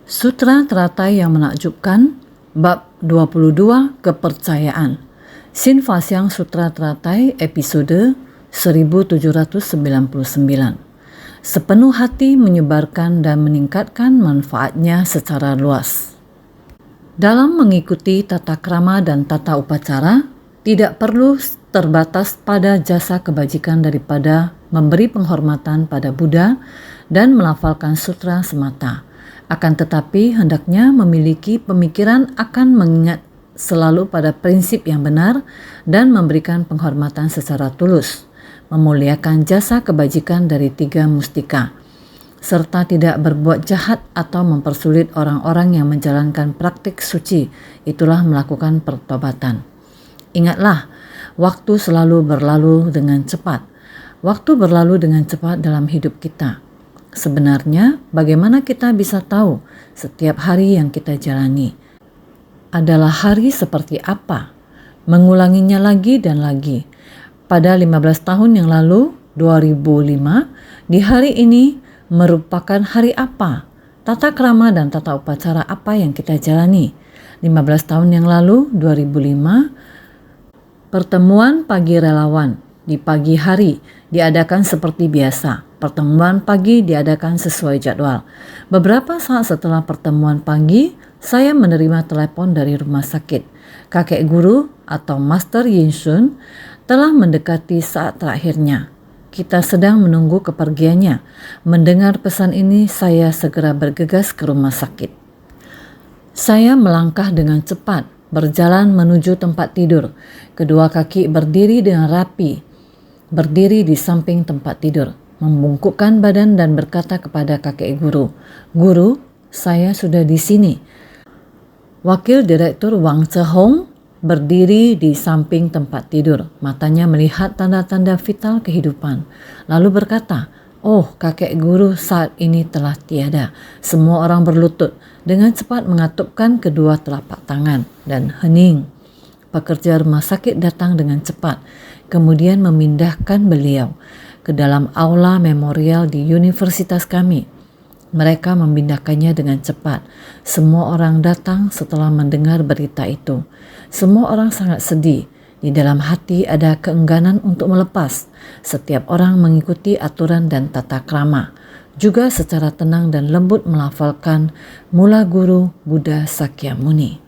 Sutra Teratai yang Menakjubkan, Bab 22 Kepercayaan. Sinfasyang Sutra Teratai episode 1799. Sepenuh hati menyebarkan dan meningkatkan manfaatnya secara luas. Dalam mengikuti tata krama dan tata upacara, tidak perlu terbatas pada jasa kebajikan daripada memberi penghormatan pada Buddha dan melafalkan sutra semata. Akan tetapi hendaknya memiliki pemikiran akan mengingat selalu pada prinsip yang benar dan memberikan penghormatan secara tulus, memuliakan jasa kebajikan dari 3 mustika, serta tidak berbuat jahat atau mempersulit orang-orang yang menjalankan praktik suci, itulah melakukan pertobatan. Ingatlah, waktu selalu berlalu dengan cepat. Waktu berlalu dengan cepat dalam hidup kita. Sebenarnya, bagaimana kita bisa tahu setiap hari yang kita jalani adalah hari seperti apa? Mengulanginya lagi dan lagi. Pada 15 tahun yang lalu, 2005, di hari ini merupakan hari apa? Tata krama dan tata upacara apa yang kita jalani? 15 tahun yang lalu, 2005, pertemuan pagi relawan di pagi hari diadakan seperti biasa. Pertemuan pagi diadakan sesuai jadwal. Beberapa saat setelah pertemuan pagi, saya menerima telepon dari rumah sakit. Kakek guru atau Master Yin Shun telah mendekati saat terakhirnya. Kita sedang menunggu kepergiannya. Mendengar pesan ini, saya segera bergegas ke rumah sakit. Saya melangkah dengan cepat, berjalan menuju tempat tidur. Kedua kaki berdiri dengan rapi, berdiri di samping tempat tidur, membungkukkan badan dan berkata kepada kakek guru, "Guru, saya sudah di sini." Wakil Direktur Wang Zehong berdiri di samping tempat tidur, matanya melihat tanda-tanda vital kehidupan, lalu berkata, "Oh, kakek guru saat ini telah tiada." Semua orang berlutut, dengan cepat mengatupkan kedua telapak tangan dan hening. Pekerja rumah sakit datang dengan cepat, kemudian memindahkan beliau ke dalam aula memorial di universitas kami. Mereka memindahkannya dengan cepat. Semua orang datang setelah mendengar berita itu. Semua orang sangat sedih. Di dalam hati ada keengganan untuk melepas. Setiap orang mengikuti aturan dan tata krama. Juga secara tenang dan lembut melafalkan Mula Guru Buddha Sakyamuni.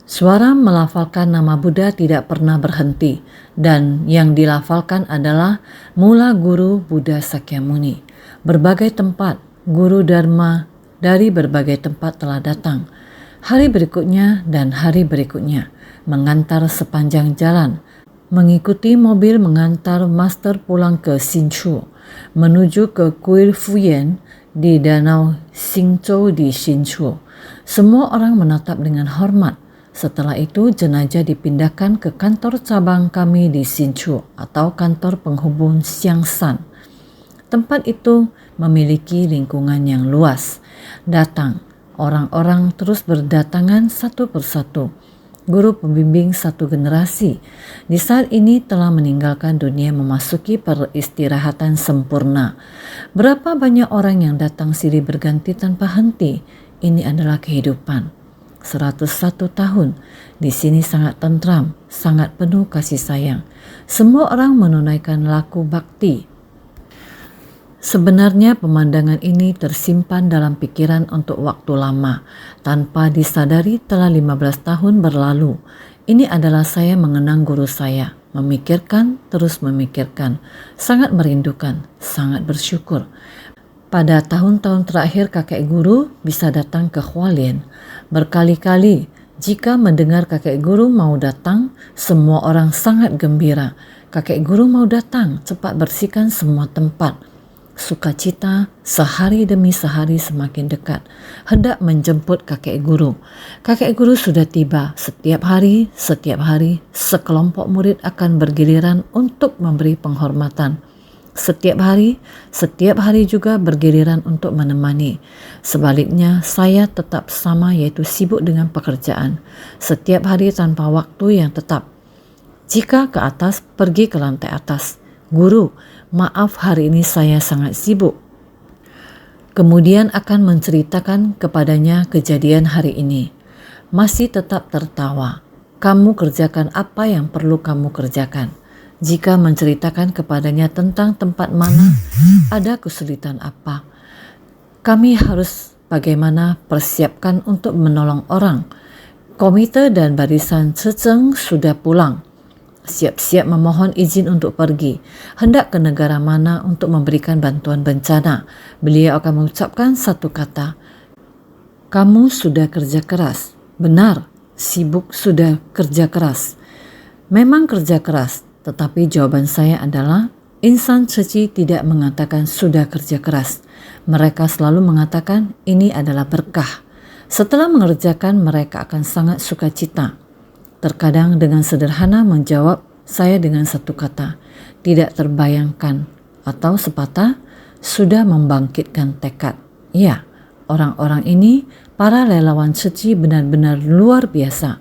Suara melafalkan nama Buddha tidak pernah berhenti, dan yang dilafalkan adalah Mula Guru Buddha Sakyamuni. Berbagai tempat, guru Dharma dari berbagai tempat telah datang. Hari berikutnya dan hari berikutnya, mengantar sepanjang jalan, mengikuti mobil mengantar master pulang ke Hsinchu, menuju ke kuil Fuyan di danau Xingzhou di Hsinchu. Semua orang menatap dengan hormat. Setelah itu jenazah dipindahkan ke kantor cabang kami di Hsinchu atau kantor penghubung Xiangshan. Tempat itu memiliki lingkungan yang luas. Datang, orang-orang terus berdatangan satu persatu. Guru pembimbing satu generasi di saat ini telah meninggalkan dunia memasuki peristirahatan sempurna. Berapa banyak orang yang datang silih berganti tanpa henti. Ini adalah kehidupan. 101 tahun, di sini sangat tentram, sangat penuh kasih sayang. Semua orang menunaikan laku bakti. Sebenarnya pemandangan ini tersimpan dalam pikiran untuk waktu lama, tanpa disadari telah 15 tahun berlalu. Ini adalah saya mengenang guru saya, memikirkan, terus memikirkan, sangat merindukan, sangat bersyukur. Pada tahun-tahun terakhir kakek guru bisa datang ke Hualien. Berkali-kali jika mendengar kakek guru mau datang, semua orang sangat gembira. Kakek guru mau datang, cepat bersihkan semua tempat. Sukacita sehari demi sehari semakin dekat, hendak menjemput kakek guru. Kakek guru sudah tiba. Setiap hari, sekelompok murid akan bergiliran untuk memberi penghormatan. Setiap hari juga bergiliran untuk menemani. Sebaliknya, saya tetap sama, yaitu sibuk dengan pekerjaan. Setiap hari tanpa waktu yang tetap. Jika ke atas, pergi ke lantai atas. "Guru, maaf hari ini saya sangat sibuk." Kemudian akan menceritakan kepadanya kejadian hari ini. Masih tetap tertawa. Kamu kerjakan apa yang perlu kamu kerjakan. Jika menceritakan kepadanya tentang tempat mana, ada kesulitan apa, kami harus bagaimana persiapkan untuk menolong orang. Komite dan barisan Ceceng sudah pulang. Siap-siap memohon izin untuk pergi, hendak ke negara mana untuk memberikan bantuan bencana. Beliau akan mengucapkan satu kata, kamu sudah kerja keras. Benar, sibuk sudah kerja keras. Memang kerja keras, tetapi jawaban saya adalah, insan suci tidak mengatakan sudah kerja keras. Mereka selalu mengatakan ini adalah berkah. Setelah mengerjakan, mereka akan sangat sukacita. Terkadang dengan sederhana menjawab saya dengan satu kata, tidak terbayangkan, atau sepatah, sudah membangkitkan tekad. Ya, orang-orang ini, para relawan suci benar-benar luar biasa,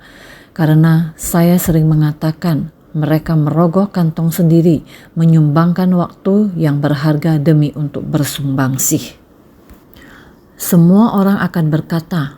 karena saya sering mengatakan mereka merogoh kantong sendiri, menyumbangkan waktu yang berharga demi untuk bersumbangsih. Semua orang akan berkata,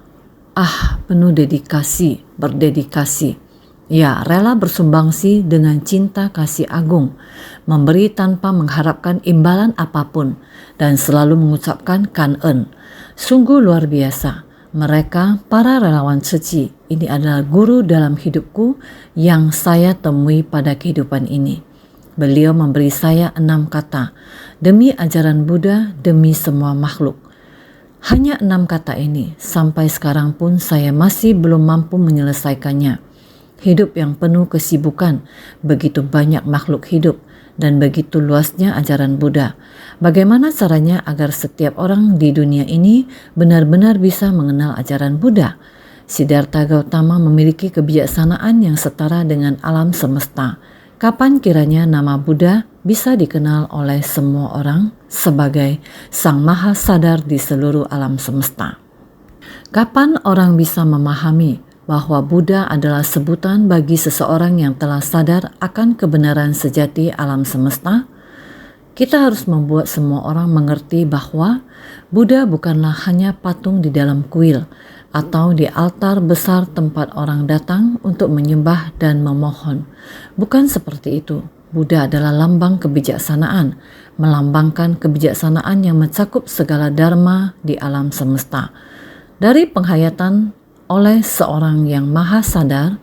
penuh dedikasi, berdedikasi. Ya, rela bersumbangsih dengan cinta kasih agung, memberi tanpa mengharapkan imbalan apapun, dan selalu mengucapkan kanen. Sungguh luar biasa. Mereka, para relawan suci, ini adalah guru dalam hidupku yang saya temui pada kehidupan ini. Beliau memberi saya 6 kata, demi ajaran Buddha, demi semua makhluk. Hanya 6 kata ini, sampai sekarang pun saya masih belum mampu menyelesaikannya. Hidup yang penuh kesibukan, begitu banyak makhluk hidup, dan begitu luasnya ajaran Buddha. Bagaimana caranya agar setiap orang di dunia ini benar-benar bisa mengenal ajaran Buddha? Siddhartha Gautama memiliki kebijaksanaan yang setara dengan alam semesta. Kapan kiranya nama Buddha bisa dikenal oleh semua orang sebagai Sang Maha Sadar di seluruh alam semesta? Kapan orang bisa memahami bahwa Buddha adalah sebutan bagi seseorang yang telah sadar akan kebenaran sejati alam semesta? Kita harus membuat semua orang mengerti bahwa Buddha bukanlah hanya patung di dalam kuil atau di altar besar tempat orang datang untuk menyembah dan memohon. Bukan seperti itu. Buddha adalah lambang kebijaksanaan, melambangkan kebijaksanaan yang mencakup segala dharma di alam semesta. Dari penghayatan oleh seorang yang maha sadar,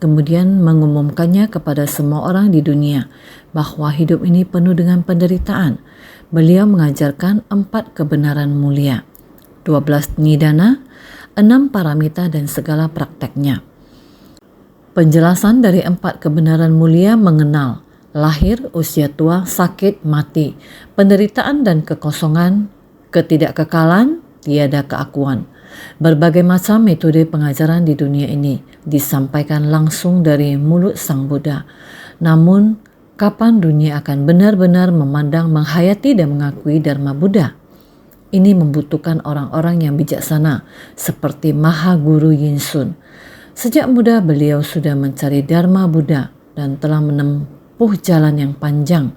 kemudian mengumumkannya kepada semua orang di dunia bahwa hidup ini penuh dengan penderitaan. Beliau mengajarkan 4 kebenaran mulia, 12 nidana, 6 paramita dan segala prakteknya. Penjelasan dari 4 kebenaran mulia mengenal lahir, usia tua, sakit, mati, penderitaan dan kekosongan, ketidakkekalan, tiada keakuan. Berbagai macam metode pengajaran di dunia ini disampaikan langsung dari mulut Sang Buddha. Namun, kapan dunia akan benar-benar memandang, menghayati dan mengakui Dharma Buddha? Ini membutuhkan orang-orang yang bijaksana seperti Maha Guru Yin Sun. Sejak muda beliau sudah mencari Dharma Buddha dan telah menempuh jalan yang panjang.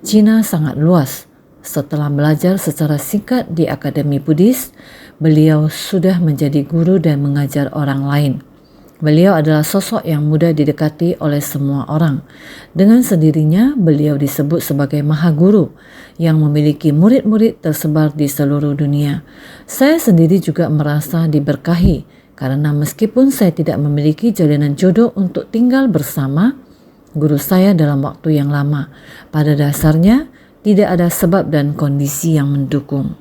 Cina sangat luas. Setelah belajar secara singkat di Akademi Buddhis, beliau sudah menjadi guru dan mengajar orang lain. Beliau adalah sosok yang mudah didekati oleh semua orang. Dengan sendirinya, beliau disebut sebagai Maha Guru yang memiliki murid-murid tersebar di seluruh dunia. Saya sendiri juga merasa diberkahi karena meskipun saya tidak memiliki jalinan jodoh untuk tinggal bersama guru saya dalam waktu yang lama, pada dasarnya tidak ada sebab dan kondisi yang mendukung.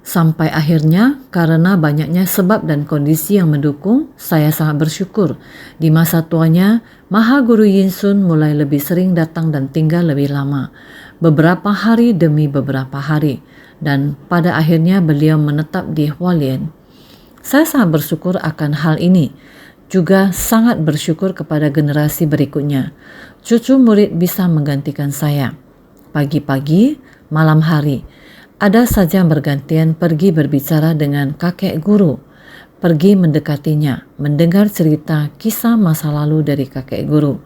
Sampai akhirnya, karena banyaknya sebab dan kondisi yang mendukung, saya sangat bersyukur. Di masa tuanya, Maha Guru Yin Sun mulai lebih sering datang dan tinggal lebih lama, beberapa hari demi beberapa hari, dan pada akhirnya beliau menetap di Hualien. Saya sangat bersyukur akan hal ini. Juga sangat bersyukur kepada generasi berikutnya. Cucu murid bisa menggantikan saya. Pagi-pagi, malam hari, ada saja bergantian pergi berbicara dengan kakek guru, pergi mendekatinya, mendengar cerita kisah masa lalu dari kakek guru.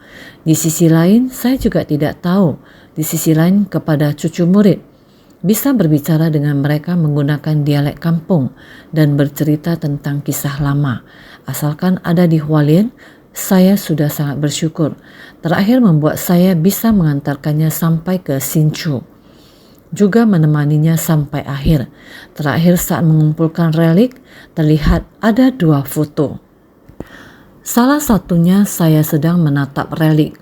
Di sisi lain, saya juga tidak tahu, di sisi lain kepada cucu murid. bisa berbicara dengan mereka menggunakan dialek kampung dan bercerita tentang kisah lama. Asalkan ada di Hualien, saya sudah sangat bersyukur. Terakhir membuat saya bisa mengantarkannya sampai ke Hsinchu, juga menemaninya sampai akhir. Terakhir saat mengumpulkan relik, terlihat ada 2 foto. Salah satunya saya sedang menatap relik.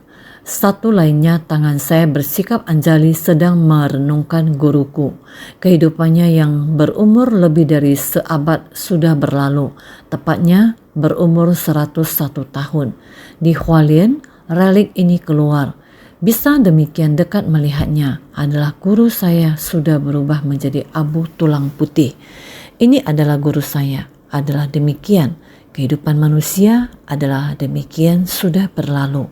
Satu lainnya tangan saya bersikap anjali sedang merenungkan guruku. Kehidupannya yang berumur lebih dari seabad sudah berlalu, tepatnya berumur 101 tahun. Di Hualien, relik ini keluar. Bisa demikian dekat melihatnya, adalah guru saya sudah berubah menjadi abu tulang putih. Ini adalah guru saya, adalah demikian. Kehidupan manusia adalah demikian sudah berlalu,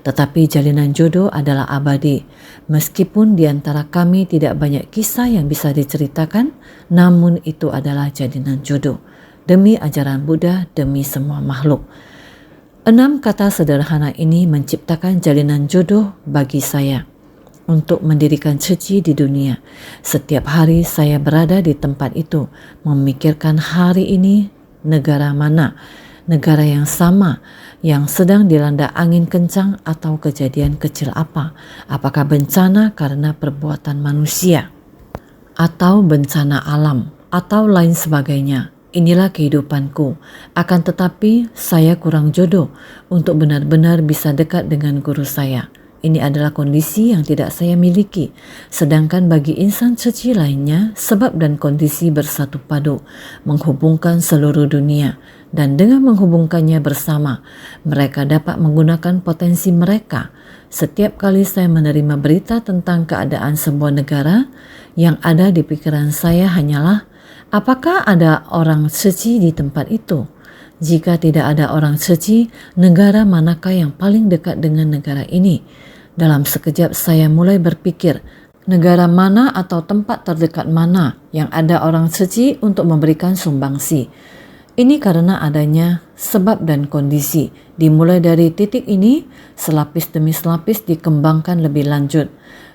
tetapi jalinan jodoh adalah abadi. Meskipun di antara kami tidak banyak kisah yang bisa diceritakan, namun itu adalah jalinan jodoh. Demi ajaran Buddha, demi semua makhluk. 6 kata sederhana ini menciptakan jalinan jodoh bagi saya untuk mendirikan ceci di dunia. Setiap hari saya berada di tempat itu, memikirkan hari ini negara mana, negara yang sama, yang sedang dilanda angin kencang atau kejadian kecil apa. Apakah bencana karena perbuatan manusia atau bencana alam atau lain sebagainya. Inilah kehidupanku. Akan tetapi saya kurang jodoh untuk benar-benar bisa dekat dengan guru saya. Ini adalah kondisi yang tidak saya miliki. Sedangkan bagi insan suci lainnya, sebab dan kondisi bersatu padu, menghubungkan seluruh dunia. Dan dengan menghubungkannya bersama, mereka dapat menggunakan potensi mereka. Setiap kali saya menerima berita tentang keadaan sebuah negara, yang ada di pikiran saya hanyalah, apakah ada orang suci di tempat itu? Jika tidak ada orang suci, negara manakah yang paling dekat dengan negara ini? Dalam sekejap saya mulai berpikir, negara mana atau tempat terdekat mana yang ada orang suci untuk memberikan sumbangsi. Ini karena adanya sebab dan kondisi. Dimulai dari titik ini, selapis demi selapis dikembangkan lebih lanjut.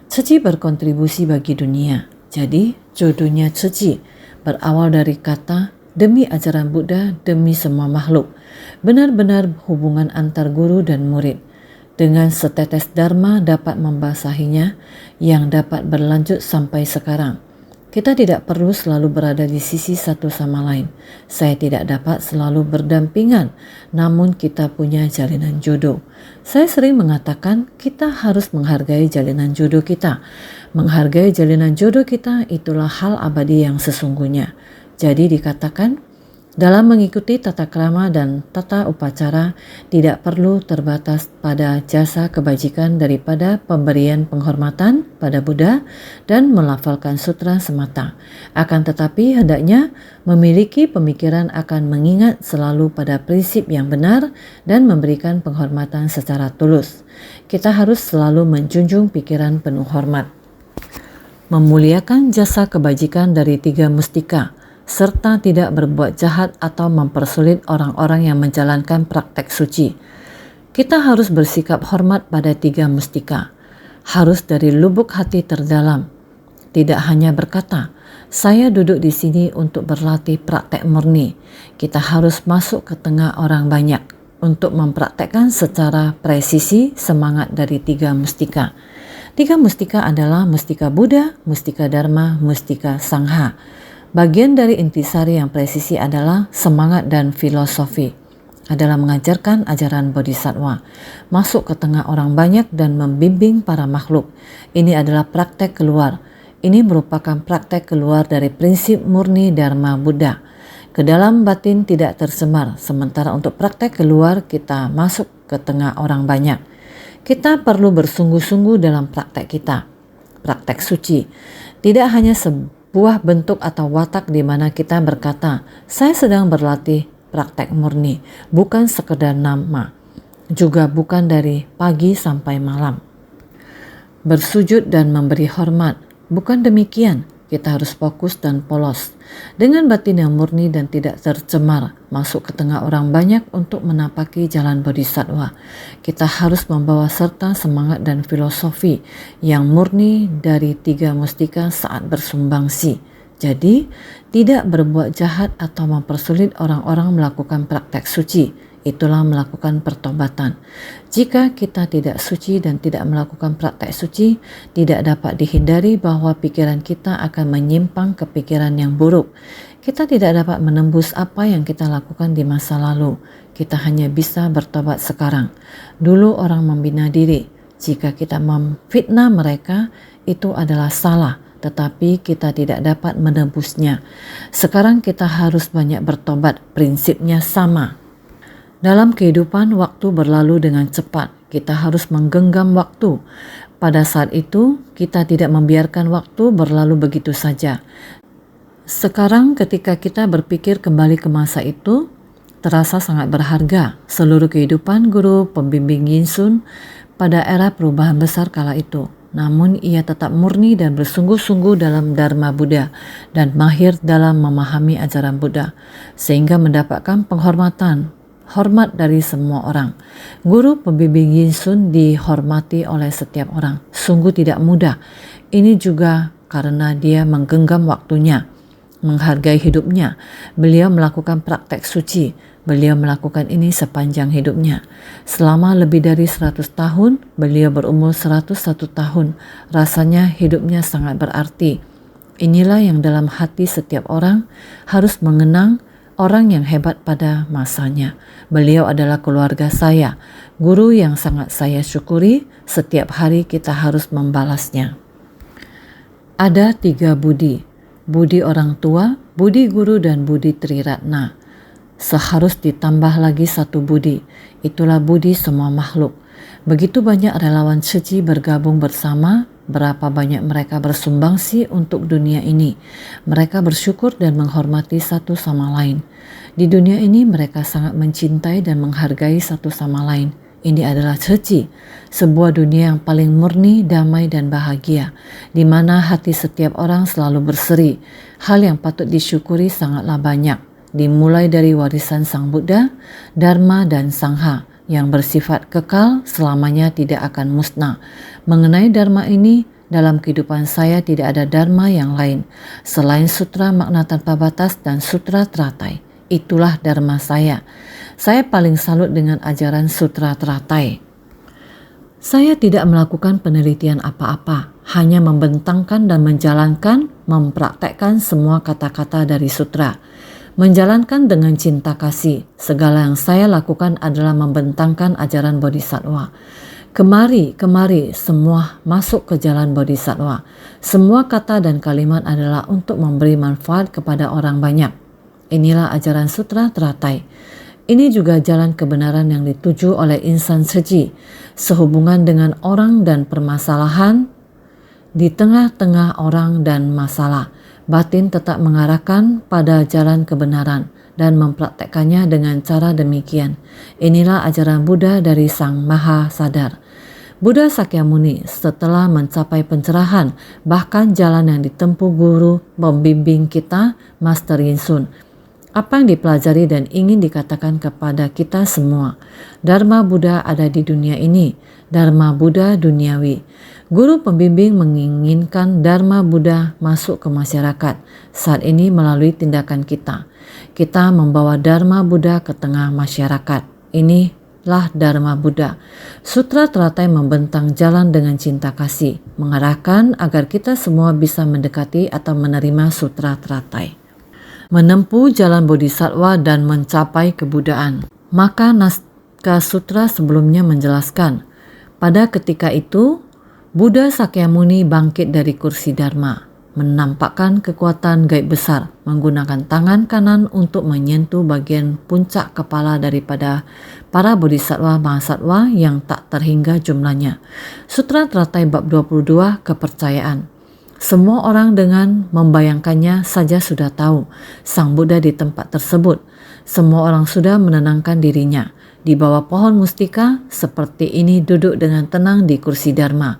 Suci berkontribusi bagi dunia. Jadi, jodohnya suci berawal dari kata demi ajaran Buddha, demi semua makhluk. Benar-benar hubungan antar guru dan murid. Dengan setetes dharma dapat membasahinya yang dapat berlanjut sampai sekarang. Kita tidak perlu selalu berada di sisi satu sama lain. Saya tidak dapat selalu berdampingan, namun kita punya jalinan jodoh. Saya sering mengatakan kita harus menghargai jalinan jodoh kita. Menghargai jalinan jodoh kita itulah hal abadi yang sesungguhnya. Jadi dikatakan, dalam mengikuti tata krama dan tata upacara tidak perlu terbatas pada jasa kebajikan daripada pemberian penghormatan pada Buddha dan melafalkan sutra semata. Akan tetapi hendaknya memiliki pemikiran akan mengingat selalu pada prinsip yang benar dan memberikan penghormatan secara tulus. Kita harus selalu menjunjung pikiran penuh hormat. Memuliakan jasa kebajikan dari 3 mustika, serta tidak berbuat jahat atau mempersulit orang-orang yang menjalankan praktek suci. Kita harus bersikap hormat pada 3 mustika. Harus dari lubuk hati terdalam. Tidak hanya berkata, saya duduk di sini untuk berlatih praktek murni. Kita harus masuk ke tengah orang banyak untuk mempraktekkan secara presisi semangat dari 3 mustika. 3 mustika adalah mustika Buddha, mustika Dharma, mustika Sangha. Bagian dari intisari yang presisi adalah semangat dan filosofi, adalah mengajarkan ajaran bodhisattva, masuk ke tengah orang banyak dan membimbing para makhluk. Ini adalah praktek keluar. Ini merupakan praktek keluar dari prinsip murni Dharma Buddha. Ke dalam batin tidak tersemar, sementara untuk praktek keluar kita masuk ke tengah orang banyak. Kita perlu bersungguh-sungguh dalam praktek kita. Praktek suci tidak hanya sebuah bentuk atau watak di mana kita berkata, saya sedang berlatih praktek murni, bukan sekedar nama, juga bukan dari pagi sampai malam. Bersujud dan memberi hormat, bukan demikian. Kita harus fokus dan polos. Dengan batin yang murni dan tidak tercemar, masuk ke tengah orang banyak untuk menapaki jalan bodhisattva. Kita harus membawa serta semangat dan filosofi yang murni dari 3 mustika saat bersumbangsi. Jadi, tidak berbuat jahat atau mempersulit orang-orang melakukan praktek suci. Itulah melakukan pertobatan. Jika kita tidak suci dan tidak melakukan praktek suci, tidak dapat dihindari bahwa pikiran kita akan menyimpang ke pikiran yang buruk. Kita tidak dapat menembus apa yang kita lakukan di masa lalu. Kita hanya bisa bertobat sekarang. Dulu orang membina diri. Jika kita memfitnah mereka, itu adalah salah. Tetapi kita tidak dapat menebusnya. Sekarang kita harus banyak bertobat. Prinsipnya sama. Dalam kehidupan, waktu berlalu dengan cepat. Kita harus menggenggam waktu. Pada saat itu, kita tidak membiarkan waktu berlalu begitu saja. Sekarang ketika kita berpikir kembali ke masa itu, terasa sangat berharga. Seluruh kehidupan guru pembimbing Yin Sun pada era perubahan besar kala itu. Namun ia tetap murni dan bersungguh-sungguh dalam Dharma Buddha dan mahir dalam memahami ajaran Buddha, sehingga mendapatkan hormat dari semua orang. Guru pembimbing Yin Sun dihormati oleh setiap orang. Sungguh tidak mudah. Ini juga karena dia menggenggam waktunya, menghargai hidupnya. Beliau melakukan praktek suci. Beliau melakukan ini sepanjang hidupnya. Selama lebih dari 100 tahun, beliau berumur 101 tahun. Rasanya hidupnya sangat berarti. Inilah yang dalam hati setiap orang harus mengenang orang yang hebat pada masanya. Beliau adalah keluarga saya, guru yang sangat saya syukuri. Setiap hari kita harus membalasnya. Ada 3 budi. Budi orang tua, budi guru, dan budi Triratna. Seharus ditambah lagi 1 budi. Itulah budi semua makhluk. Begitu banyak relawan suci bergabung bersama. Berapa banyak mereka bersumbangsi untuk dunia ini. Mereka bersyukur dan menghormati satu sama lain. Di dunia ini mereka sangat mencintai dan menghargai satu sama lain. Ini adalah suci, sebuah dunia yang paling murni, damai dan bahagia, di mana hati setiap orang selalu berseri. Hal yang patut disyukuri sangatlah banyak, dimulai dari warisan Sang Buddha, Dharma dan Sangha, yang bersifat kekal selamanya tidak akan musnah. Mengenai Dharma ini, dalam kehidupan saya tidak ada Dharma yang lain selain Sutra Makna Tanpa Batas dan Sutra Teratai. Itulah Dharma saya. Saya paling salut dengan ajaran Sutra Teratai. Saya tidak melakukan penelitian apa-apa, hanya membentangkan dan menjalankan, mempraktekkan semua kata-kata dari sutra. Menjalankan dengan cinta kasih. Segala yang saya lakukan adalah membentangkan ajaran Bodhisattva. Kemari, semua masuk ke jalan Bodhisattva. Semua kata dan kalimat adalah untuk memberi manfaat kepada orang banyak. Inilah ajaran Sutra Teratai. Ini juga jalan kebenaran yang dituju oleh insan suci. Sehubungan dengan orang dan permasalahan, di tengah-tengah orang dan masalah, batin tetap mengarahkan pada jalan kebenaran dan mempraktekkannya dengan cara demikian. Inilah ajaran Buddha dari Sang Maha Sadar. Buddha Sakyamuni setelah mencapai pencerahan, bahkan jalan yang ditempuh guru pembimbing kita, Master Yin Sun. Apa yang dipelajari dan ingin dikatakan kepada kita semua? Dharma Buddha ada di dunia ini, Dharma Buddha duniawi. Guru pembimbing menginginkan Dharma Buddha masuk ke masyarakat saat ini melalui tindakan kita. Kita membawa Dharma Buddha ke tengah masyarakat. Inilah Dharma Buddha. Sutra Teratai membentang jalan dengan cinta kasih, mengarahkan agar kita semua bisa mendekati atau menerima Sutra Teratai, menempuh jalan bodhisattva dan mencapai kebudaan. Maka naskah sutra sebelumnya menjelaskan, pada ketika itu Buddha Sakyamuni bangkit dari kursi Dharma, menampakkan kekuatan gaib besar, menggunakan tangan kanan untuk menyentuh bagian puncak kepala daripada para bodhisattva mahasattva yang tak terhingga jumlahnya. Sutra Teratai bab 22, kepercayaan. Semua orang dengan membayangkannya saja sudah tahu Sang Buddha di tempat tersebut. Semua orang sudah menenangkan dirinya. Di bawah pohon mustika seperti ini duduk dengan tenang di kursi Dharma.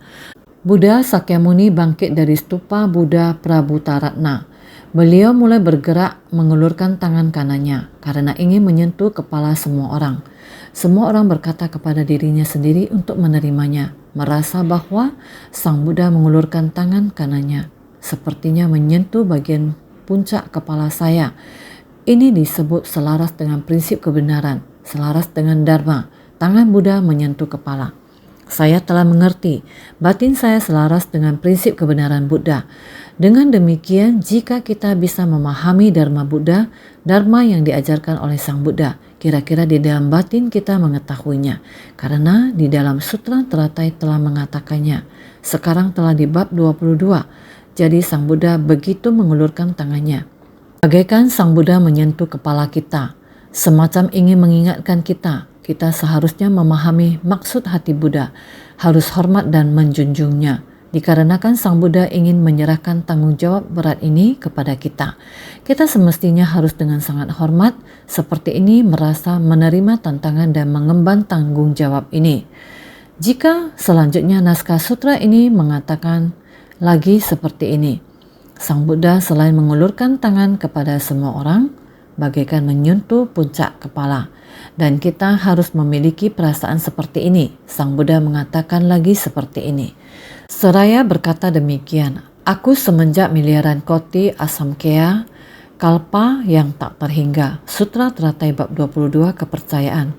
Buddha Sakyamuni bangkit dari stupa Buddha Prabhutaratna. Beliau mulai bergerak mengulurkan tangan kanannya karena ingin menyentuh kepala semua orang. Semua orang berkata kepada dirinya sendiri untuk menerimanya, merasa bahwa Sang Buddha mengulurkan tangan kanannya, sepertinya menyentuh bagian puncak kepala saya. Ini disebut selaras dengan prinsip kebenaran, selaras dengan Dharma. Tangan Buddha menyentuh kepala. Saya telah mengerti, batin saya selaras dengan prinsip kebenaran Buddha. Dengan demikian, jika kita bisa memahami Dharma Buddha, Dharma yang diajarkan oleh Sang Buddha, kira-kira di dalam batin kita mengetahuinya. Karena di dalam Sutra Teratai telah mengatakannya. Sekarang telah di bab 22. Jadi Sang Buddha begitu mengulurkan tangannya. Bagaikan Sang Buddha menyentuh kepala kita, semacam ingin mengingatkan kita seharusnya memahami maksud hati Buddha, harus hormat dan menjunjungnya. Dikarenakan Sang Buddha ingin menyerahkan tanggung jawab berat ini kepada kita. Kita semestinya harus dengan sangat hormat seperti ini merasa menerima tantangan dan mengemban tanggung jawab ini. Jika selanjutnya naskah sutra ini mengatakan lagi seperti ini, Sang Buddha selain mengulurkan tangan kepada semua orang, bagaikan menyentuh puncak kepala. Dan kita harus memiliki perasaan seperti ini. Sang Buddha mengatakan lagi seperti ini. Seraya berkata demikian, aku semenjak miliaran koti asamkaya kalpa yang tak terhingga. Sutra Teratai bab 22 kepercayaan.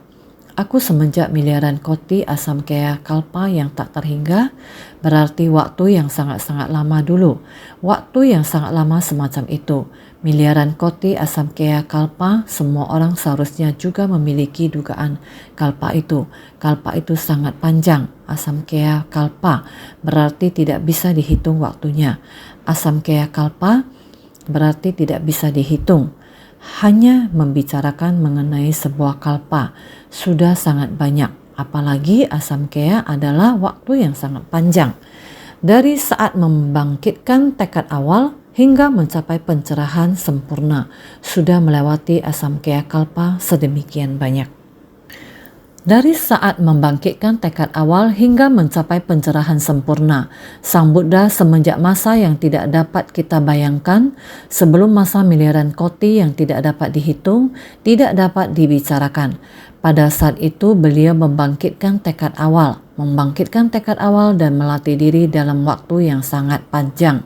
Aku semenjak miliaran koti asamkaya kalpa yang tak terhingga, berarti waktu yang sangat-sangat lama dulu. Waktu yang sangat lama semacam itu. Miliaran koti asamkaya kalpa, semua orang seharusnya juga memiliki dugaan kalpa itu. Kalpa itu sangat panjang. Asamkaya kalpa berarti tidak bisa dihitung waktunya. Asamkaya kalpa berarti tidak bisa dihitung. Hanya membicarakan mengenai sebuah kalpa sudah sangat banyak, apalagi asamkaya adalah waktu yang sangat panjang. Dari saat membangkitkan tekad awal hingga mencapai pencerahan sempurna, sudah melewati asamkaya kalpa sedemikian banyak. Dari saat membangkitkan tekad awal hingga mencapai pencerahan sempurna, Sang Buddha semenjak masa yang tidak dapat kita bayangkan, sebelum masa miliaran koti yang tidak dapat dihitung, tidak dapat dibicarakan. Pada saat itu beliau membangkitkan tekad awal dan melatih diri dalam waktu yang sangat panjang.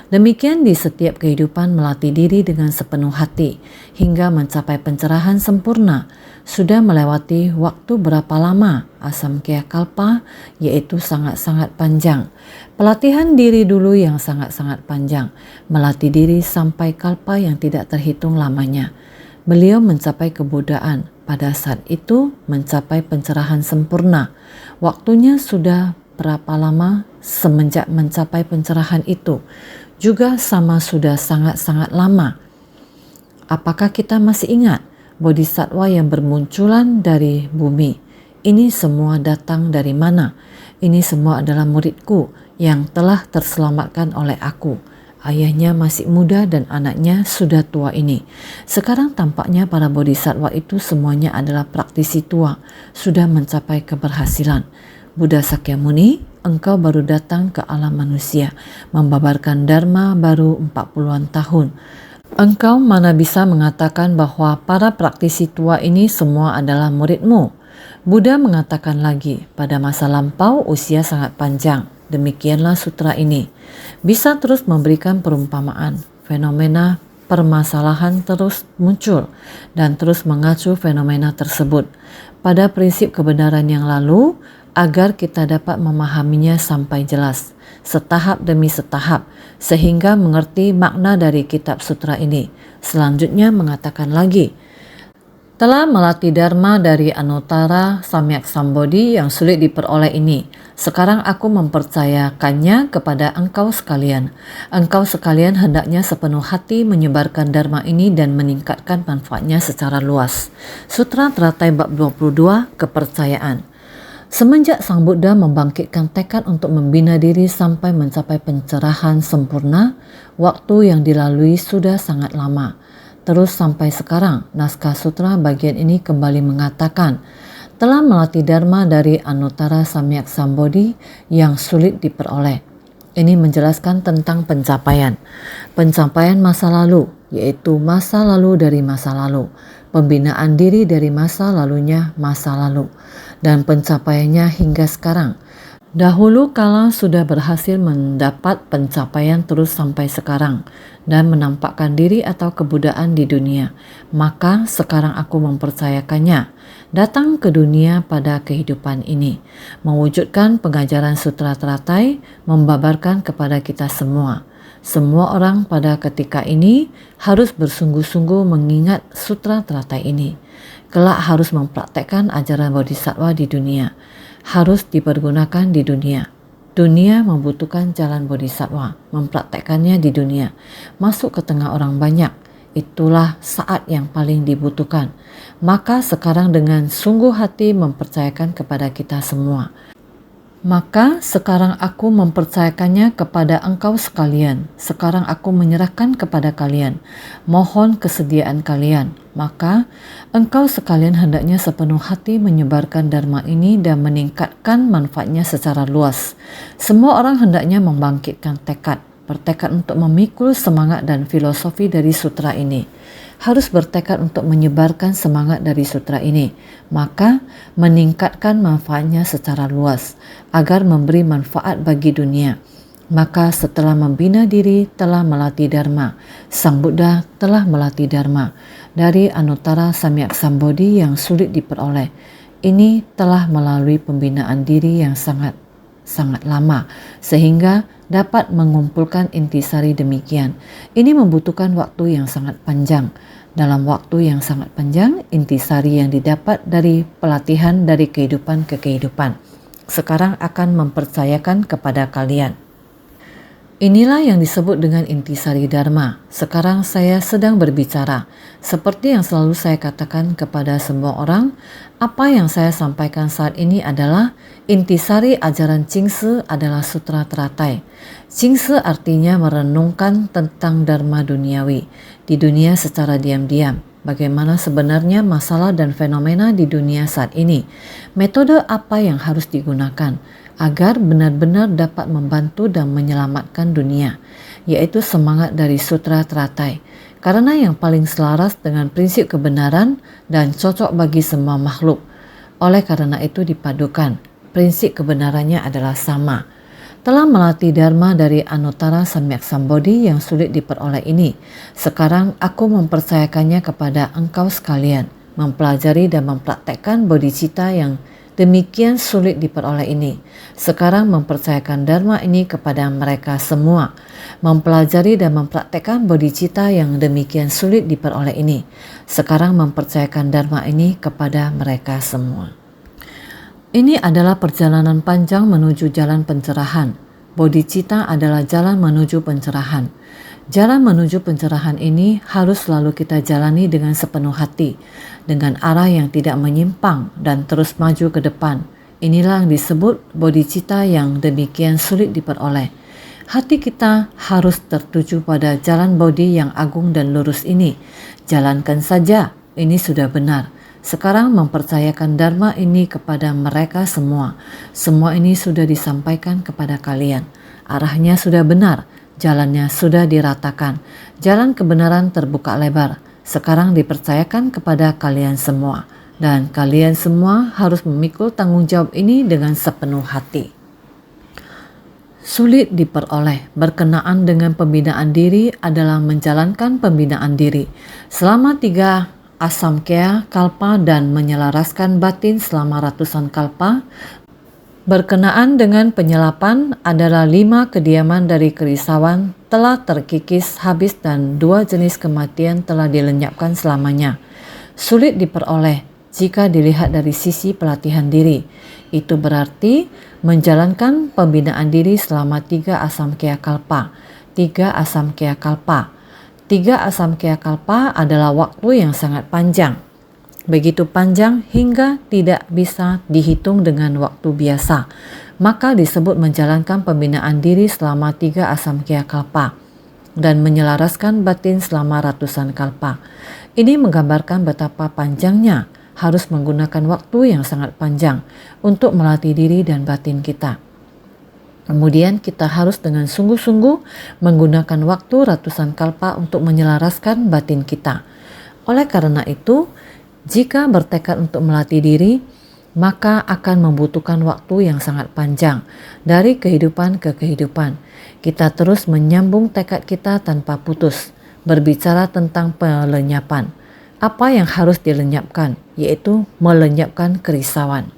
Demikian di setiap kehidupan melatih diri dengan sepenuh hati hingga mencapai pencerahan sempurna. Sudah melewati waktu berapa lama asamkaya kalpa, yaitu sangat-sangat panjang. Pelatihan diri dulu yang sangat-sangat panjang, melatih diri sampai kalpa yang tidak terhitung lamanya. Beliau mencapai kebudaan, pada saat itu mencapai pencerahan sempurna. Waktunya sudah berapa lama semenjak mencapai pencerahan itu? Juga sama sudah sangat-sangat lama. Apakah kita masih ingat bodhisattva yang bermunculan dari bumi? Ini semua datang dari mana? Ini semua adalah muridku yang telah terselamatkan oleh aku. Ayahnya masih muda dan anaknya sudah tua ini. Sekarang tampaknya para bodhisattva itu semuanya adalah praktisi tua, sudah mencapai keberhasilan. Buddha Sakyamuni, engkau baru datang ke alam manusia, membabarkan Dharma baru 40-an tahun. Engkau mana bisa mengatakan bahwa para praktisi tua ini semua adalah muridmu? Buddha mengatakan lagi, pada masa lampau usia sangat panjang. Demikianlah sutra ini. Bisa terus memberikan perumpamaan. Fenomena permasalahan terus muncul dan terus mengacu fenomena tersebut pada prinsip kebenaran yang lalu, agar kita dapat memahaminya sampai jelas, setahap demi setahap, sehingga mengerti makna dari kitab sutra ini. Selanjutnya mengatakan lagi, telah melatih Dharma dari Anuttara Samyak Sambodhi yang sulit diperoleh ini. Sekarang aku mempercayakannya kepada engkau sekalian. Engkau sekalian hendaknya sepenuh hati menyebarkan Dharma ini dan meningkatkan manfaatnya secara luas. Sutra Teratai bab 22, kepercayaan. Semenjak Sang Buddha membangkitkan tekad untuk membina diri sampai mencapai pencerahan sempurna, waktu yang dilalui sudah sangat lama. Terus sampai sekarang, naskah sutra bagian ini kembali mengatakan, telah melatih dharma dari Anuttara Samyak Sambodhi yang sulit diperoleh. Ini menjelaskan tentang pencapaian masa lalu, yaitu masa lalu dari masa lalu, pembinaan diri dari masa lalunya masa lalu, dan pencapaiannya hingga sekarang. Dahulu kala sudah berhasil mendapat pencapaian terus sampai sekarang dan menampakkan diri atau kebudayaan di dunia, maka sekarang aku mempercayakannya datang ke dunia pada kehidupan ini, mewujudkan pengajaran Sutra Teratai, membabarkan kepada kita semua. Semua orang pada ketika ini harus bersungguh-sungguh mengingat Sutra Teratai ini. Kelak harus mempraktekkan ajaran Bodhisattva di dunia, harus dipergunakan di dunia. Dunia membutuhkan jalan Bodhisattva, mempraktekkannya di dunia, masuk ke tengah orang banyak. Itulah saat yang paling dibutuhkan. Maka sekarang dengan sungguh hati mempercayakan kepada kita semua. Maka sekarang aku mempercayakannya kepada engkau sekalian. Sekarang aku menyerahkan kepada kalian. Mohon kesediaan kalian. Maka engkau sekalian hendaknya sepenuh hati menyebarkan dharma ini dan meningkatkan manfaatnya secara luas. Semua orang hendaknya membangkitkan bertekad untuk memikul semangat dan filosofi dari sutra ini. Harus bertekad untuk menyebarkan semangat dari sutra ini, maka meningkatkan manfaatnya secara luas agar memberi manfaat bagi dunia. Maka setelah membina diri telah melatih dharma, Sang Buddha telah melatih dharma dari Anuttara Samyak Sambodhi yang sulit diperoleh. Ini telah melalui pembinaan diri yang sangat lama sehingga dapat mengumpulkan intisari demikian. Ini membutuhkan waktu yang sangat panjang. Dalam waktu yang sangat panjang, intisari yang didapat dari pelatihan dari kehidupan ke kehidupan sekarang akan mempercayakan kepada kalian. Inilah yang disebut dengan intisari dharma. Sekarang saya sedang berbicara. Seperti yang selalu saya katakan kepada semua orang, apa yang saya sampaikan saat ini adalah intisari ajaran Jingsi adalah Sutra Teratai. Jingsi artinya merenungkan tentang dharma duniawi di dunia secara diam-diam. Bagaimana sebenarnya masalah dan fenomena di dunia saat ini. Metode apa yang harus digunakan agar benar-benar dapat membantu dan menyelamatkan dunia, yaitu semangat dari Sutra Teratai. Karena yang paling selaras dengan prinsip kebenaran dan cocok bagi semua makhluk. Oleh karena itu dipadukan, prinsip kebenarannya adalah sama. Telah melatih dharma dari Anuttara Samyak Sambodhi yang sulit diperoleh ini. Sekarang aku mempercayakannya kepada engkau sekalian, mempelajari dan mempraktekkan bodhicitta yang demikian sulit diperoleh ini. Sekarang mempercayakan dharma ini kepada mereka semua, mempelajari dan mempraktekkan bodhicitta yang demikian sulit diperoleh ini. Sekarang mempercayakan dharma ini kepada mereka semua. Ini adalah perjalanan panjang menuju jalan pencerahan. Bodhicitta adalah jalan menuju pencerahan. Jalan menuju pencerahan ini harus selalu kita jalani dengan sepenuh hati, dengan arah yang tidak menyimpang dan terus maju ke depan. Inilah yang disebut bodhicitta yang demikian sulit diperoleh. Hati kita harus tertuju pada jalan bodhi yang agung dan lurus ini. Jalankan saja, ini sudah benar. Sekarang mempercayakan dharma ini kepada mereka semua. Semua ini sudah disampaikan kepada kalian. Arahnya sudah benar. Jalannya sudah diratakan, jalan kebenaran terbuka lebar. Sekarang dipercayakan kepada kalian semua, dan kalian semua harus memikul tanggung jawab ini dengan sepenuh hati. Sulit diperoleh berkenaan dengan pembinaan diri adalah menjalankan pembinaan diri selama 3 asamkaya kalpa dan menyelaraskan batin selama ratusan kalpa. Berkenaan dengan penyelapan adalah 5 kediaman dari kerisauan telah terkikis habis dan 2 jenis kematian telah dilenyapkan selamanya. Sulit diperoleh jika dilihat dari sisi pelatihan diri. Itu berarti menjalankan pembinaan diri selama 3 asamkaya kalpa. 3 asamkaya kalpa. 3 asamkaya kalpa adalah waktu yang sangat panjang. Begitu panjang hingga tidak bisa dihitung dengan waktu biasa. Maka disebut menjalankan pembinaan diri selama 3 asamkaya kalpa dan menyelaraskan batin selama ratusan kalpa. Ini menggambarkan betapa panjangnya harus menggunakan waktu yang sangat panjang untuk melatih diri dan batin kita. Kemudian kita harus dengan sungguh-sungguh menggunakan waktu ratusan kalpa untuk menyelaraskan batin kita. Oleh karena itu, jika bertekad untuk melatih diri, maka akan membutuhkan waktu yang sangat panjang dari kehidupan ke kehidupan. Kita terus menyambung tekad kita tanpa putus, berbicara tentang pelenyapan. Apa yang harus dilenyapkan, yaitu melenyapkan kerisauan.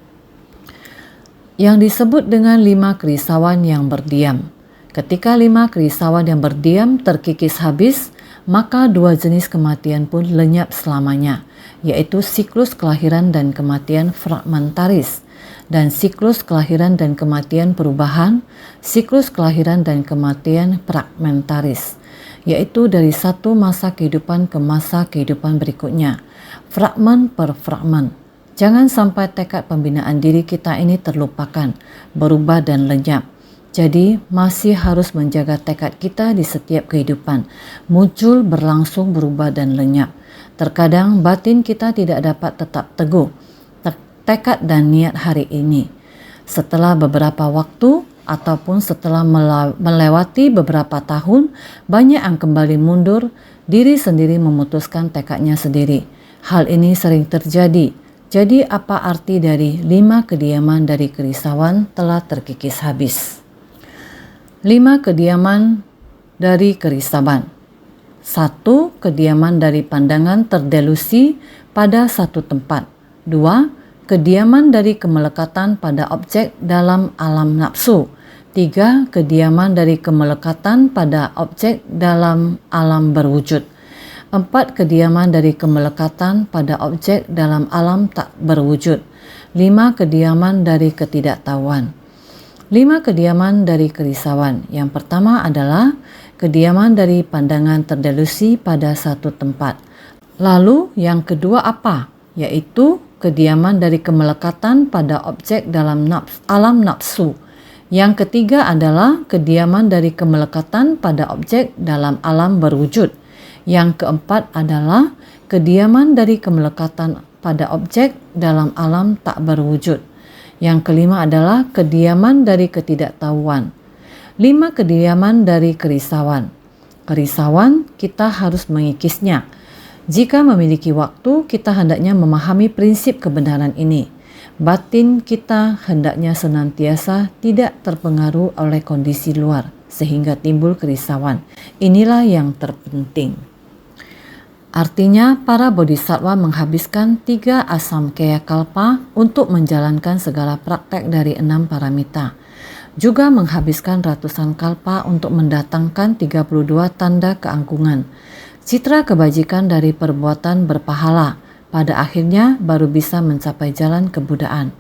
Yang disebut dengan 5 kerisauan yang berdiam. Ketika 5 kerisauan yang berdiam terkikis habis, maka 2 jenis kematian pun lenyap selamanya, yaitu siklus kelahiran dan kematian fragmentaris, dan siklus kelahiran dan kematian perubahan, siklus kelahiran dan kematian fragmentaris, yaitu dari satu masa kehidupan ke masa kehidupan berikutnya, fragmen per fragmen. Jangan sampai tekad pembinaan diri kita ini terlupakan, berubah dan lenyap. Jadi masih harus menjaga tekad kita di setiap kehidupan, muncul, berlangsung, berubah dan lenyap. Terkadang batin kita tidak dapat tetap teguh, tekad dan niat hari ini. Setelah beberapa waktu ataupun setelah melewati beberapa tahun, banyak yang kembali mundur, diri sendiri memutuskan tekadnya sendiri. Hal ini sering terjadi. Jadi apa arti dari 5 kediaman dari kerisauan telah terkikis habis? 5 kediaman dari kerisauan. 1. Kediaman dari pandangan terdelusi pada satu tempat. 2. Kediaman dari kemelekatan pada objek dalam alam nafsu. 3. Kediaman dari kemelekatan pada objek dalam alam berwujud. 4. Kediaman dari kemelekatan pada objek dalam alam tak berwujud. 5. Kediaman dari ketidaktahuan. 5 kediaman dari kerisauan. Yang pertama adalah kediaman dari pandangan terdelusi pada satu tempat. Lalu yang kedua apa? Yaitu kediaman dari kemelekatan pada objek dalam alam nafsu. Yang ketiga adalah kediaman dari kemelekatan pada objek dalam alam berwujud. Yang keempat adalah kediaman dari kemelekatan pada objek dalam alam tak berwujud. Yang kelima adalah kediaman dari ketidaktahuan. 5 kediaman dari kerisauan. Kerisauan kita harus mengikisnya. Jika memiliki waktu, kita hendaknya memahami prinsip kebenaran ini. Batin kita hendaknya senantiasa tidak terpengaruh oleh kondisi luar, sehingga timbul kerisauan. Inilah yang terpenting. Artinya, para bodhisattva menghabiskan 3 asamkaya kalpa untuk menjalankan segala praktek dari 6 paramita. Juga menghabiskan ratusan kalpa untuk mendatangkan 32 tanda keanggungan. Citra kebajikan dari perbuatan berpahala, pada akhirnya baru bisa mencapai jalan kebudaan.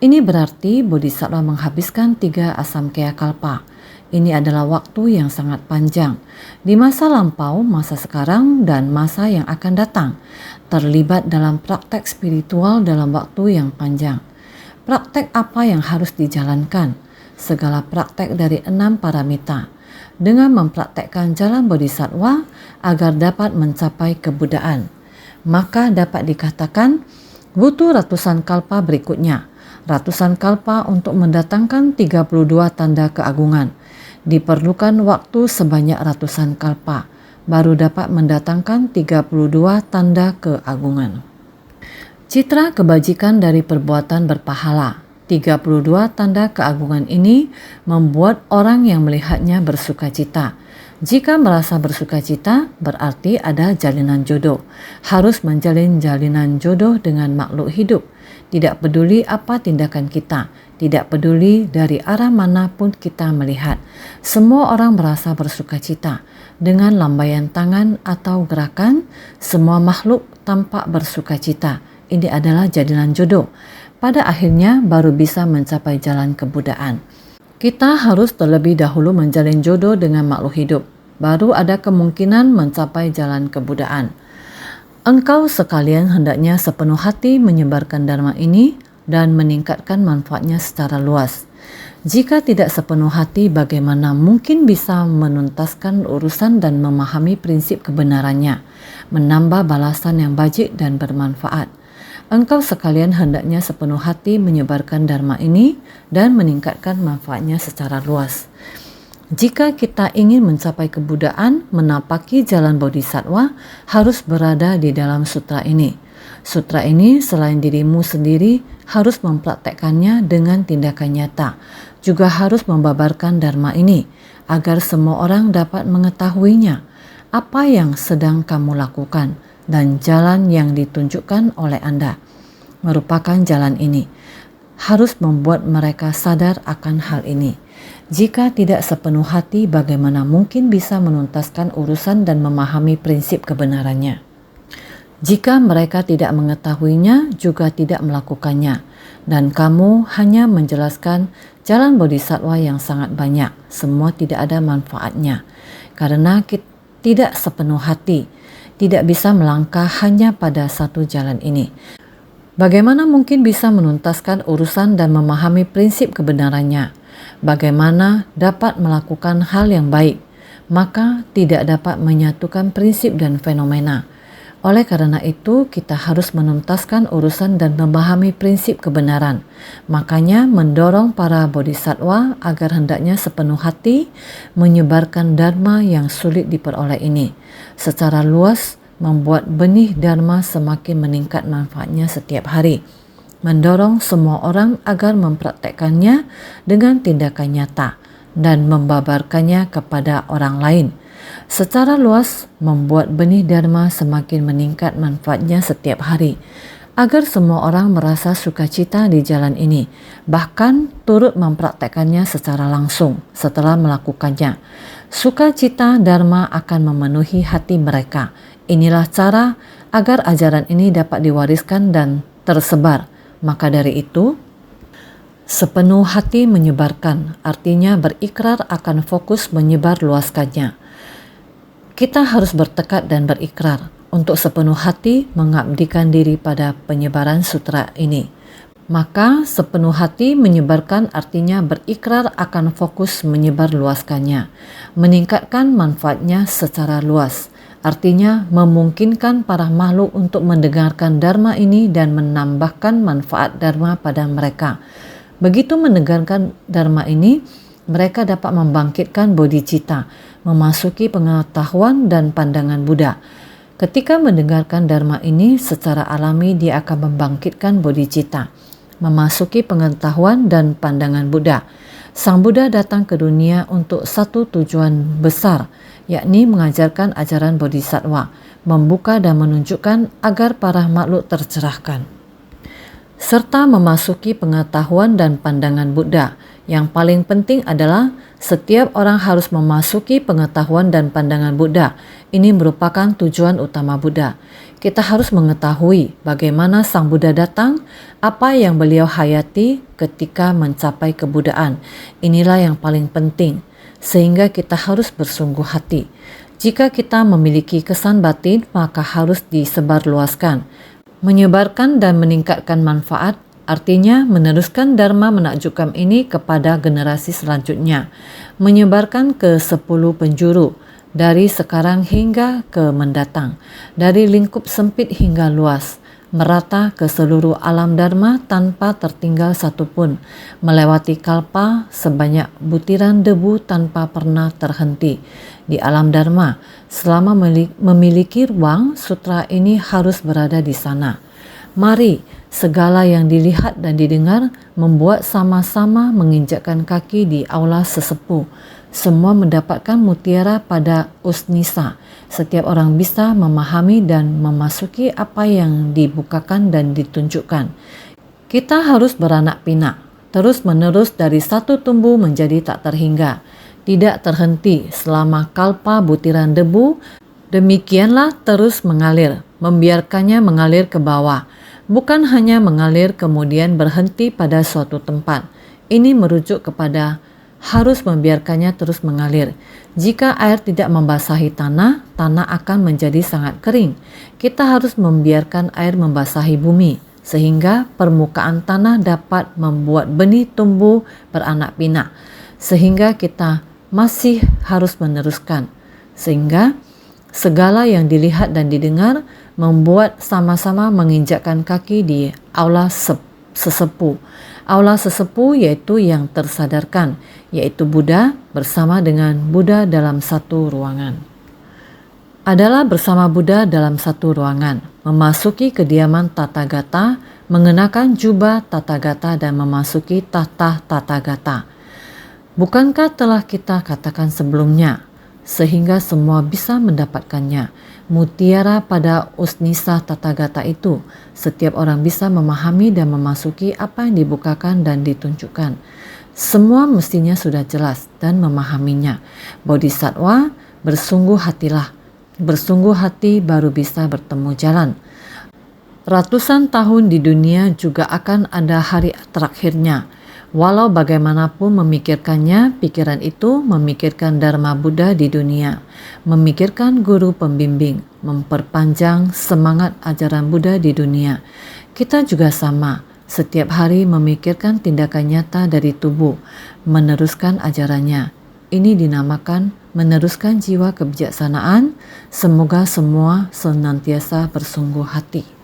Ini berarti bodhisattva menghabiskan 3 asamkaya kalpa. Ini adalah waktu yang sangat panjang. Di masa lampau, masa sekarang, dan masa yang akan datang. Terlibat dalam praktek spiritual dalam waktu yang panjang. Praktek apa yang harus dijalankan? Segala praktek dari 6 paramita. Dengan mempraktekkan jalan bodhisattva agar dapat mencapai kebudaan. Maka dapat dikatakan butuh ratusan kalpa berikutnya. Ratusan kalpa untuk mendatangkan 32 tanda keagungan. Diperlukan waktu sebanyak ratusan kalpa, baru dapat mendatangkan 32 tanda keagungan. Citra kebajikan dari perbuatan berpahala. 32 tanda keagungan ini membuat orang yang melihatnya bersukacita. Jika merasa bersukacita, berarti ada jalinan jodoh. Harus menjalin jalinan jodoh dengan makhluk hidup. Tidak peduli apa tindakan kita, tidak peduli dari arah manapun kita melihat. Semua orang merasa bersukacita. Dengan lambaian tangan atau gerakan, semua makhluk tampak bersukacita. Ini adalah jalinan jodoh. Pada akhirnya baru bisa mencapai jalan kebudaan. Kita harus terlebih dahulu menjalin jodoh dengan makhluk hidup. Baru ada kemungkinan mencapai jalan kebudaan. Engkau sekalian hendaknya sepenuh hati menyebarkan dharma ini dan meningkatkan manfaatnya secara luas. Jika tidak sepenuh hati, bagaimana mungkin bisa menuntaskan urusan dan memahami prinsip kebenarannya, menambah balasan yang bajik dan bermanfaat. Engkau sekalian hendaknya sepenuh hati menyebarkan dharma ini dan meningkatkan manfaatnya secara luas. Jika kita ingin mencapai kebudaan, menapaki jalan bodhisattva harus berada di dalam sutra ini. Sutra ini selain dirimu sendiri harus mempraktekkannya dengan tindakan nyata, juga harus membabarkan dharma ini agar semua orang dapat mengetahuinya, apa yang sedang kamu lakukan dan jalan yang ditunjukkan oleh Anda merupakan jalan ini. Harus membuat mereka sadar akan hal ini. Jika tidak sepenuh hati, bagaimana mungkin bisa menuntaskan urusan dan memahami prinsip kebenarannya? Jika mereka tidak mengetahuinya, juga tidak melakukannya, dan kamu hanya menjelaskan jalan bodhisattva yang sangat banyak, semua tidak ada manfaatnya, karena tidak sepenuh hati, tidak bisa melangkah hanya pada satu jalan ini. Bagaimana mungkin bisa menuntaskan urusan dan memahami prinsip kebenarannya? Bagaimana dapat melakukan hal yang baik? Maka tidak dapat menyatukan prinsip dan fenomena. Oleh karena itu, kita harus menuntaskan urusan dan memahami prinsip kebenaran. Makanya mendorong para bodhisattva agar hendaknya sepenuh hati menyebarkan dharma yang sulit diperoleh ini. Secara luas, membuat benih dharma semakin meningkat manfaatnya setiap hari. Mendorong semua orang agar mempraktekkannya dengan tindakan nyata dan membabarkannya kepada orang lain. Secara luas, membuat benih dharma semakin meningkat manfaatnya setiap hari, agar semua orang merasa sukacita di jalan ini, bahkan turut mempraktekkannya secara langsung setelah melakukannya. Sukacita dharma akan memenuhi hati mereka. Inilah cara agar ajaran ini dapat diwariskan dan tersebar. Maka dari itu, sepenuh hati menyebarkan, artinya berikrar akan fokus menyebar luaskannya. Kita harus bertekad dan berikrar untuk sepenuh hati mengabdikan diri pada penyebaran sutra ini. Maka sepenuh hati menyebarkan artinya berikrar akan fokus menyebar luaskannya, meningkatkan manfaatnya secara luas. Artinya memungkinkan para makhluk untuk mendengarkan dharma ini dan menambahkan manfaat dharma pada mereka. Begitu mendengarkan dharma ini, mereka dapat membangkitkan bodhicitta, memasuki pengetahuan dan pandangan Buddha. Ketika mendengarkan dharma ini secara alami, dia akan membangkitkan bodhicitta, memasuki pengetahuan dan pandangan Buddha. Sang Buddha datang ke dunia untuk satu tujuan besar, yakni mengajarkan ajaran bodhisattva, membuka dan menunjukkan agar para makhluk tercerahkan, serta memasuki pengetahuan dan pandangan Buddha. Yang paling penting adalah setiap orang harus memasuki pengetahuan dan pandangan Buddha. Ini merupakan tujuan utama Buddha. Kita harus mengetahui bagaimana Sang Buddha datang, apa yang beliau hayati ketika mencapai kebudaan. Inilah yang paling penting, sehingga kita harus bersungguh hati. Jika kita memiliki kesan batin, maka harus disebarluaskan. Menyebarkan dan meningkatkan manfaat, artinya meneruskan dharma menakjubkan ini kepada generasi selanjutnya. Menyebarkan ke 10 penjuru, dari sekarang hingga ke mendatang, dari lingkup sempit hingga luas, merata ke seluruh alam dharma tanpa tertinggal satupun, melewati kalpa sebanyak butiran debu tanpa pernah terhenti. Di alam dharma, selama memiliki ruang, sutra ini harus berada di sana. Mari segala yang dilihat dan didengar membuat sama-sama menginjakkan kaki di aula sesepuh. Semua mendapatkan mutiara pada usnisa. Setiap orang bisa memahami dan memasuki apa yang dibukakan dan ditunjukkan. Kita harus beranak pinak, terus menerus dari satu tumbuh menjadi tak terhingga, tidak terhenti selama kalpa butiran debu. Demikianlah terus mengalir, membiarkannya mengalir ke bawah. Bukan hanya mengalir kemudian berhenti pada suatu tempat. Ini merujuk kepada harus membiarkannya terus mengalir. Jika air tidak membasahi tanah, tanah akan menjadi sangat kering. Kita harus membiarkan air membasahi bumi, sehingga permukaan tanah dapat membuat benih tumbuh beranak pinak. Sehingga kita masih harus meneruskan. Sehingga segala yang dilihat dan didengar membuat sama-sama menginjakkan kaki di aula sesepuh. Aula sesepuh yaitu yang tersadarkan, yaitu Buddha bersama dengan Buddha dalam satu ruangan. Adalah bersama Buddha dalam satu ruangan, memasuki kediaman Tathagata, mengenakan jubah Tathagata dan memasuki tahta Tathagata. Bukankah telah kita katakan sebelumnya, sehingga semua bisa mendapatkannya? Mutiara pada usnisa Tathagata itu, setiap orang bisa memahami dan memasuki apa yang dibukakan dan ditunjukkan. Semua mestinya sudah jelas dan memahaminya. Bodhisattva, bersungguh hatilah. Bersungguh hati baru bisa bertemu jalan. Ratusan tahun di dunia juga akan ada hari terakhirnya. Walau bagaimanapun memikirkannya, pikiran itu memikirkan Dharma Buddha di dunia, memikirkan guru pembimbing, memperpanjang semangat ajaran Buddha di dunia. Kita juga sama, setiap hari memikirkan tindakan nyata dari tubuh, meneruskan ajarannya. Ini dinamakan meneruskan jiwa kebijaksanaan. Semoga semua senantiasa bersungguh hati.